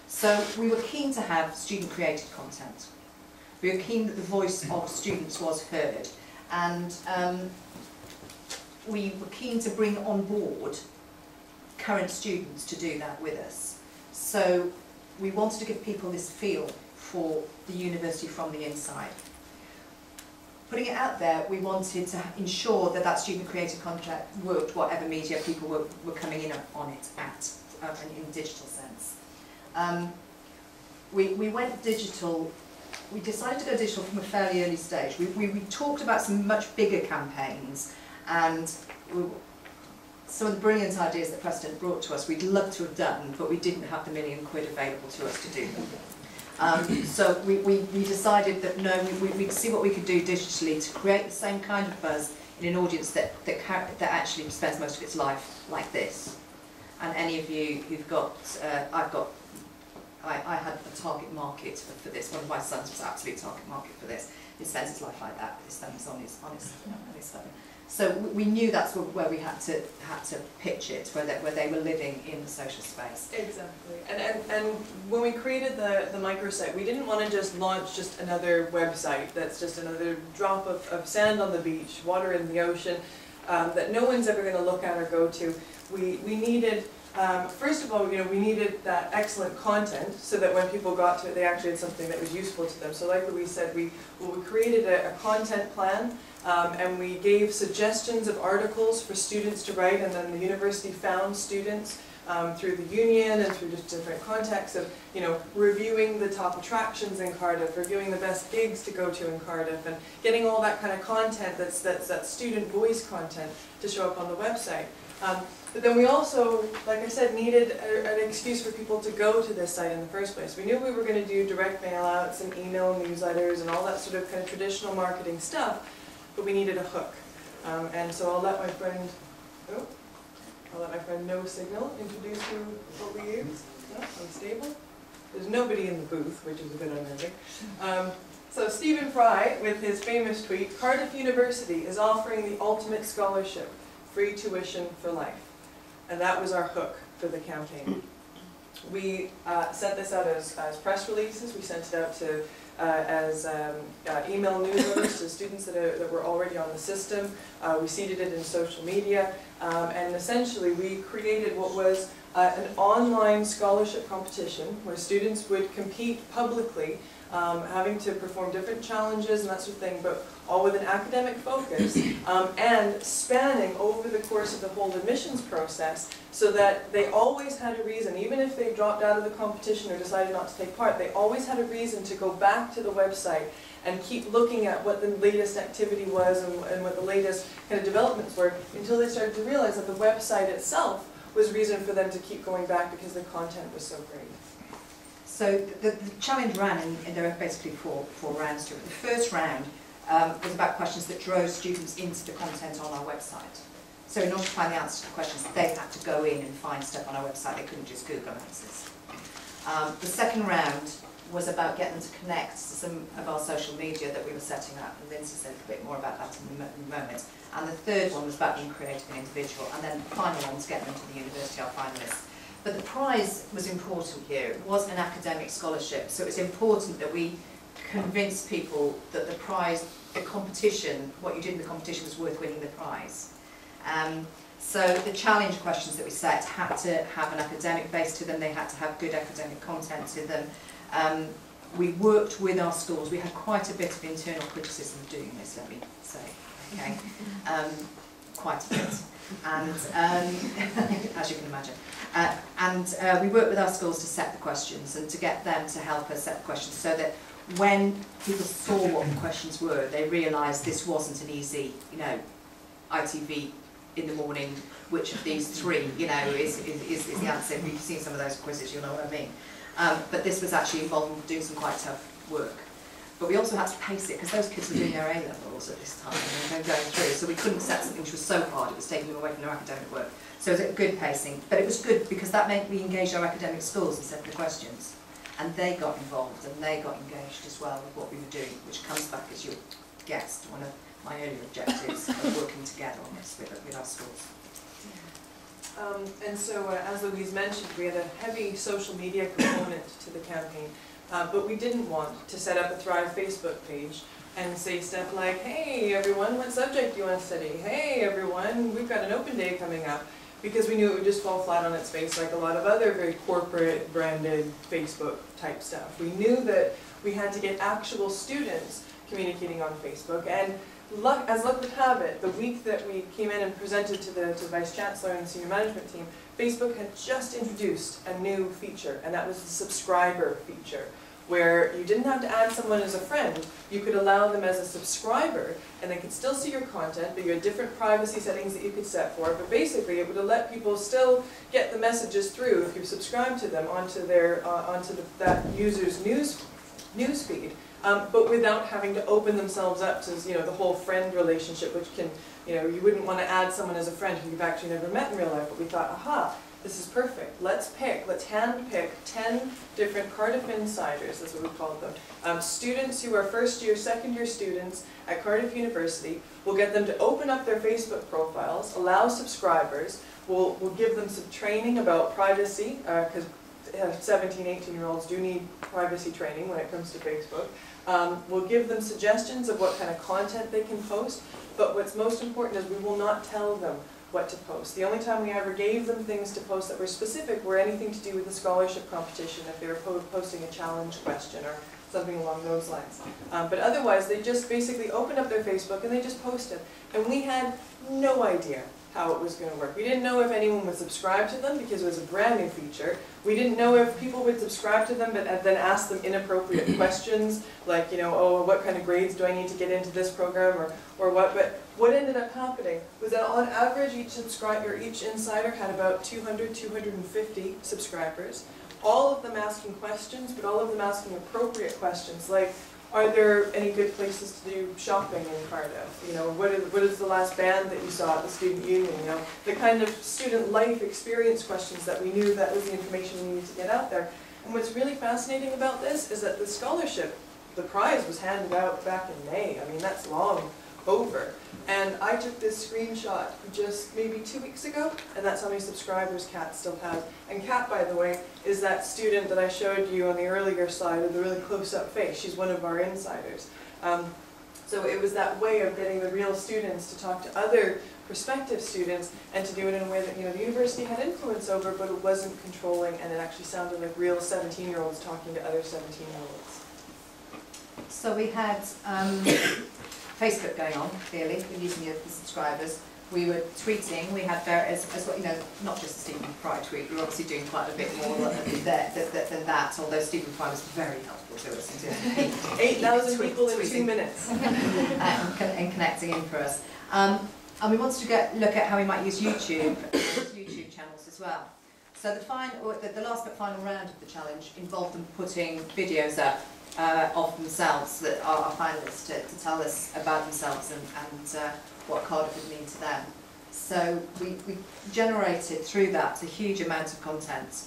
So we were keen to have student-created content. We were keen that the voice of students was heard, and we were keen to bring on board current students to do that with us. So we wanted to give people this feel for the university from the inside. Putting it out there, we wanted to ensure that that student-created content worked whatever media people were coming in on it at, in a digital sense. We went digital. We decided to go digital from a fairly early stage. We talked about some much bigger campaigns, and some of the brilliant ideas that Precedent brought to us we'd love to have done, but we didn't have the £1 million available to us to do them. So we decided that no, we'd see what we could do digitally to create the same kind of buzz in an audience that actually spends most of its life like this. And any of you who've got, I had a target market for this. One of my sons was absolute target market for this. He spends his life like that, with his thumbs on his phone. So we knew that's where we had to pitch it, where they were living in the social space. Exactly. And when we created the microsite, we didn't want to just launch just another website that's just another drop of sand on the beach, water in the ocean, that no one's ever going to look at or go to. We needed, first of all, we needed that excellent content so that when people got to it, they actually had something that was useful to them. So like Louise said, we created a content plan, and we gave suggestions of articles for students to write, and then the university found students through the union and through just different contexts of, reviewing the top attractions in Cardiff, reviewing the best gigs to go to in Cardiff, and getting all that kind of content that's that student voice content to show up on the website. But then we also, like I said, needed an excuse for people to go to this site in the first place. We knew we were going to do direct mail outs and email newsletters and all that sort of kind of traditional marketing stuff, but we needed a hook. And so I'll let my friend No Signal introduce you what we use. No, unstable. There's nobody in the booth, which is a bit unnerving. So Stephen Fry, with his famous tweet, "Cardiff University is offering the ultimate scholarship, free tuition for life." And that was our hook for the campaign. We sent this out as press releases. We sent it out to as email newsletters to students that were already on the system. We seeded it in social media, and essentially we created what was an online scholarship competition where students would compete publicly, having to perform different challenges and that sort of thing, but all with an academic focus, and spanning over the course of the whole admissions process, so that they always had a reason, even if they dropped out of the competition or decided not to take part, they always had a reason to go back to the website and keep looking at what the latest activity was and what the latest kind of developments were, until they started to realize that the website itself was reason for them to keep going back because the content was so great. So the challenge ran, and there are basically four rounds to it. The first round was about questions that drove students into the content on our website. So in order to find the answer to the questions, they had to go in and find stuff on our website. They couldn't just Google answers. The second round was about getting them to connect to some of our social media that we were setting up, and Lindsay said a bit more about that in a moment. And the third one was about being creative and individual, and then the final one was getting them to the university, our finalists. But the prize was important here. It was an academic scholarship, so it was important that we convinced people that the prize, the competition, what you did in the competition was worth winning the prize. So the challenge questions that we set had to have an academic base to them, they had to have good academic content to them. We worked with our schools. We had quite a bit of internal criticism of doing this, let me say, okay? Quite a bit. And as you can imagine. We worked with our schools to set the questions and to get them to help us set the questions, so that when people saw what the questions were, they realised this wasn't an easy, ITV in the morning, which of these three, is the answer. If you've seen some of those quizzes, you'll know what I mean. But this was actually involving doing some quite tough work. But we also had to pace it, because those kids were doing their A-levels at this time and going through, so we couldn't set something which was so hard it was taking them away from their academic work. So it was a good pacing, but it was good because that meant we engaged our academic schools and set the questions, and they got involved and they got engaged as well with what we were doing, which comes back, as you guessed, one of my earlier objectives of working together on this with our schools. And so, as Louise mentioned, we had a heavy social media component to the campaign, but we didn't want to set up a Thrive Facebook page and say stuff like, hey everyone, what subject do you want to study? Hey everyone, we've got an open day coming up. Because we knew it would just fall flat on its face like a lot of other very corporate branded Facebook type stuff. We knew that we had to get actual students communicating on Facebook, and as luck would have it, the week that we came in and presented to the Vice Chancellor and the senior management team, Facebook had just introduced a new feature, and that was the subscriber feature, where you didn't have to add someone as a friend. You could allow them as a subscriber, and they could still see your content, but you had different privacy settings that you could set for it. But basically, it would have let people still get the messages through if you subscribe to them onto that user's news feed, but without having to open themselves up to the whole friend relationship, which can you wouldn't want to add someone as a friend who you've actually never met in real life. But we thought, aha. This is perfect. Let's hand pick 10 different Cardiff insiders, that's what we called them. Students who are first year, second year students at Cardiff University. We'll get them to open up their Facebook profiles, allow subscribers. We'll give them some training about privacy, because 17, 18-year-olds do need privacy training when it comes to Facebook. We'll give them suggestions of what kind of content they can post, but what's most important is we will not tell them what to post. The only time we ever gave them things to post that were specific were anything to do with the scholarship competition, if they were posting a challenge question or something along those lines. But otherwise, they just basically opened up their Facebook and they just posted. And we had no idea how it was going to work. We didn't know if anyone would subscribe to them because it was a brand new feature. We didn't know if people would subscribe to them but then ask them inappropriate questions like, oh, what kind of grades do I need to get into this program or what? But what ended up happening was that on average each insider had about 200, 250 subscribers. All of them asking questions, but all of them asking appropriate questions like, are there any good places to do shopping in Cardiff? What is the last band that you saw at the student union? The kind of student life experience questions that we knew that was the information we needed to get out there. And what's really fascinating about this is that the scholarship, the prize was handed out back in May. I mean, that's long over. And I took this screenshot just maybe 2 weeks ago, and that's how many subscribers Kat still has. And Kat, by the way, is that student that I showed you on the earlier slide with the really close-up face. She's one of our insiders. So it was that way of getting the real students to talk to other prospective students and to do it in a way that the university had influence over, but it wasn't controlling, and it actually sounded like real 17-year-olds talking to other 17-year-olds. So we had Facebook going on, clearly, we're using it for subscribers. We were tweeting, we had various, not just the Stephen Fry tweet, we were obviously doing quite a bit more than that, although Stephen Fry was very helpful to us in doing 8,000 people in 2 minutes. and connecting in for us. And we wanted to look at how we might use YouTube channels as well. So the last but final round of the challenge involved them putting videos up of themselves that are our finalists to tell us about themselves and what Cardiff would mean to them. So we generated through that a huge amount of content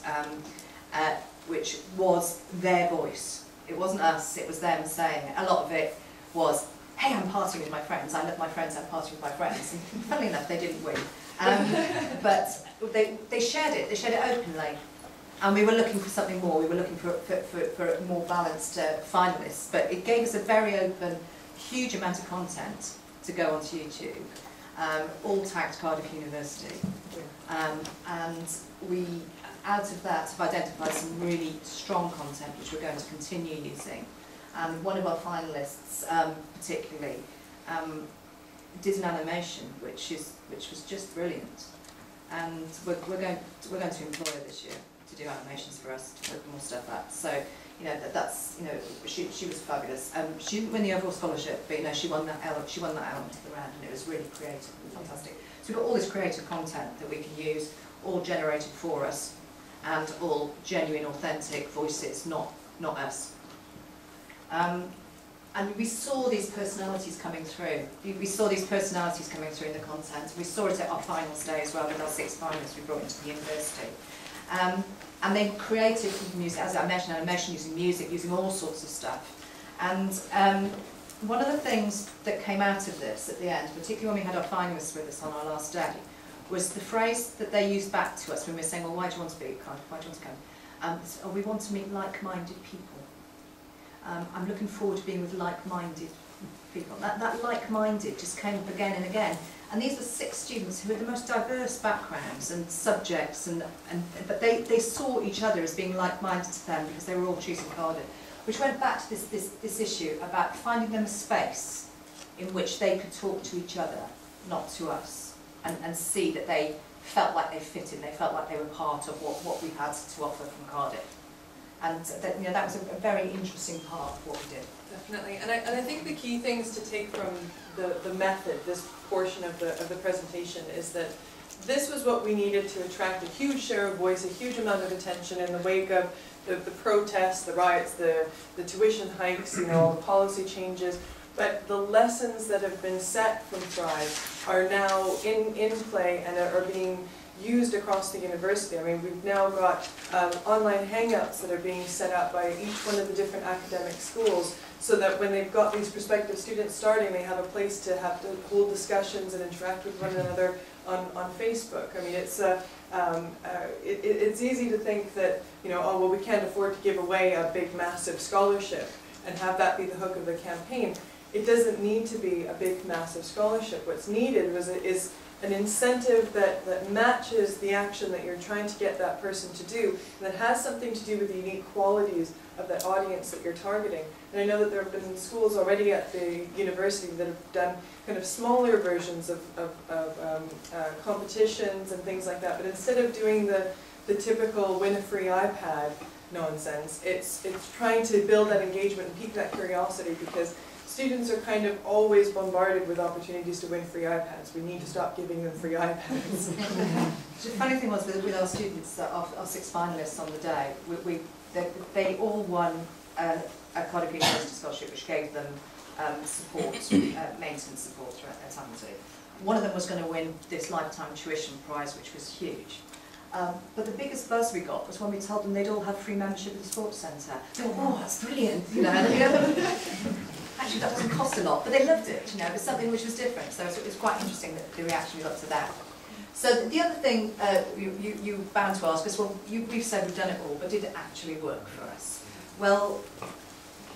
which was their voice. It wasn't us, it was them saying it. A lot of it was, hey, I'm partying with my friends, I love my friends, I'm partying with my friends. And funnily enough, they didn't win. But they shared it openly. And we were looking for something more, we were looking for more balanced finalists, but it gave us a very open, huge amount of content to go onto YouTube, all tagged Cardiff University. And we, out of that, have identified some really strong content which we're going to continue using. And one of our finalists, particularly, did an animation which was just brilliant. And we're going to employ her this year to do animations for us, to put more stuff up. So, she was fabulous. She didn't win the overall scholarship, but she won that element of the round, and it was really creative and fantastic. So we've got all this creative content that we can use, all generated for us, and all genuine, authentic voices, not us. And we saw these personalities coming through. We saw these personalities coming through in the content. We saw it at our finals day as well with our 6 finalists we brought into the university. And they created music, as I mentioned, animation, using music, using all sorts of stuff. And one of the things that came out of this at the end, particularly when we had our finalists with us on our last day, was the phrase that they used back to us when we were saying, well, why do you want to be at Cardiff, why do you want to come? Oh, we want to meet like-minded people. I'm looking forward to being with like-minded people. That like-minded just came up again and again. And these were 6 students who had the most diverse backgrounds and subjects, but they saw each other as being like-minded to them because they were all choosing Cardiff, which went back to this issue about finding them a space in which they could talk to each other, not to us, and see that they felt like they fit in, they felt like they were part of what we had to offer from Cardiff. And that, you know, that was a very interesting part of what we did. Definitely, and I think the key things to take from the method, this portion of the presentation, is that this was what we needed to attract a huge share of voice, a huge amount of attention in the wake of the protests, the riots, the tuition hikes, you know, the policy changes. But the lessons that have been set from Thrive are now in play and are being used across the university. I mean, we've now got online hangouts that are being set up by each one of the different academic schools, so that when they've got these prospective students starting, they have a place to have to hold discussions and interact with one another on Facebook. I mean, it's easy to think that, you know, oh, well, we can't afford to give away a big, massive scholarship and have that be the hook of the campaign. It doesn't need to be a big, massive scholarship. What's needed is an incentive that matches the action that you're trying to get that person to do, and that has something to do with the unique qualities of that audience that you're targeting. And I know that there have been schools already at the university that have done kind of smaller versions of competitions and things like that, but instead of doing the typical win a free iPad nonsense, it's trying to build that engagement and pique that curiosity, because students are kind of always bombarded with opportunities to win free iPads. We need to stop giving them free iPads. The funny thing was with our students, our 6 finalists on the day, they all won a Cardiff University scholarship, which gave them support, maintenance support at Talented. One of them was going to win this lifetime tuition prize, which was huge. But the biggest buzz we got was when we told them they'd all have free membership at the sports centre. They were, oh, that's brilliant, you know. Actually, that doesn't cost a lot, but they loved it. You know, it was something which was different. So it was quite interesting that the reaction we got to that. So the other thing you're bound to ask is, well, we've said we've done it all, but did it actually work for us? Well,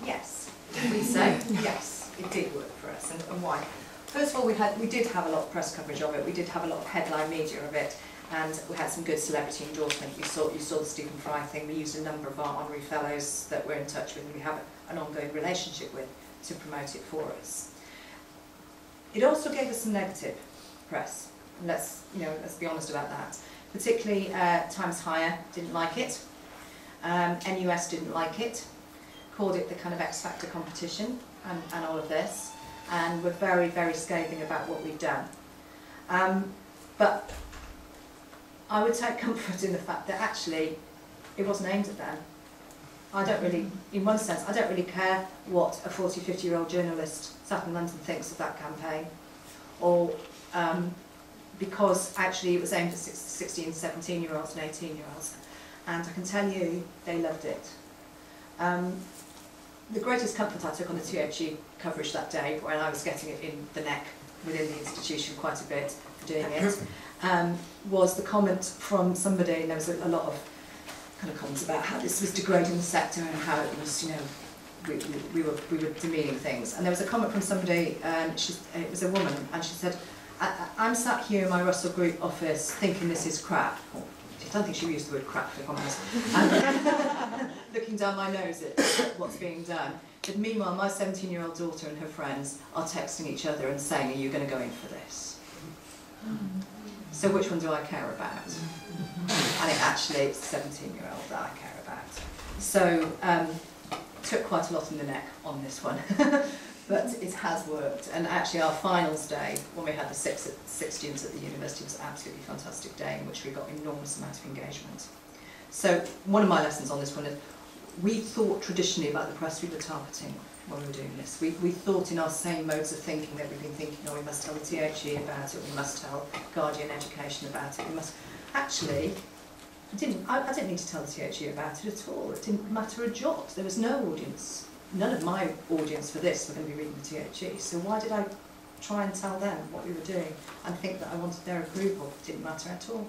yes. We say yes, it did work for us, and why? First of all, we did have a lot of press coverage of it. We did have a lot of headline media of it, and we had some good celebrity endorsement. You saw the Stephen Fry thing. We used a number of our honorary fellows that we're in touch with and we have an ongoing relationship with to promote it for us. It also gave us some negative press. And let's be honest about that. Particularly Times Higher didn't like it. NUS didn't like it. Called it the kind of X Factor competition and all of this. And were very, very scathing about what we've done. But I would take comfort in the fact that actually it wasn't aimed at them. I don't really, in one sense, I don't really care what a 40, 50-year-old journalist sat in London thinks of that campaign, or because actually it was aimed at 16, 17-year-olds and 18-year-olds, and I can tell you they loved it. The greatest comfort I took on the THE coverage that day, when I was getting it in the neck within the institution quite a bit for doing it, was the comment from somebody, and there was a lot of kind of comments about how this was degrading the sector and how it was, you know, we were demeaning things. And there was a comment from somebody, it was a woman, and she said, I'm sat here in my Russell Group office thinking this is crap. I don't think she used the word crap, if I'm honest. And looking down my nose at what's being done. But meanwhile, my 17-year-old daughter and her friends are texting each other and saying, are you going to go in for this? So which one do I care about? And it's the 17-year-old that I care about. So took quite a lot in the neck on this one, but it has worked. And actually our finals day, when we had the six students at the university, was an absolutely fantastic day in which we got enormous amount of engagement. So one of my lessons on this one is, we thought traditionally about the press we were targeting when we were doing this. We thought in our same modes of thinking that we've been thinking, oh, we must tell the THE about it, we must tell Guardian Education about it, we must... Actually, I didn't need to tell the THE about it at all. It didn't matter a jot. There was no audience. None of my audience for this were going to be reading the THE. So why did I try and tell them what we were doing and think that I wanted their approval. Didn't matter at all.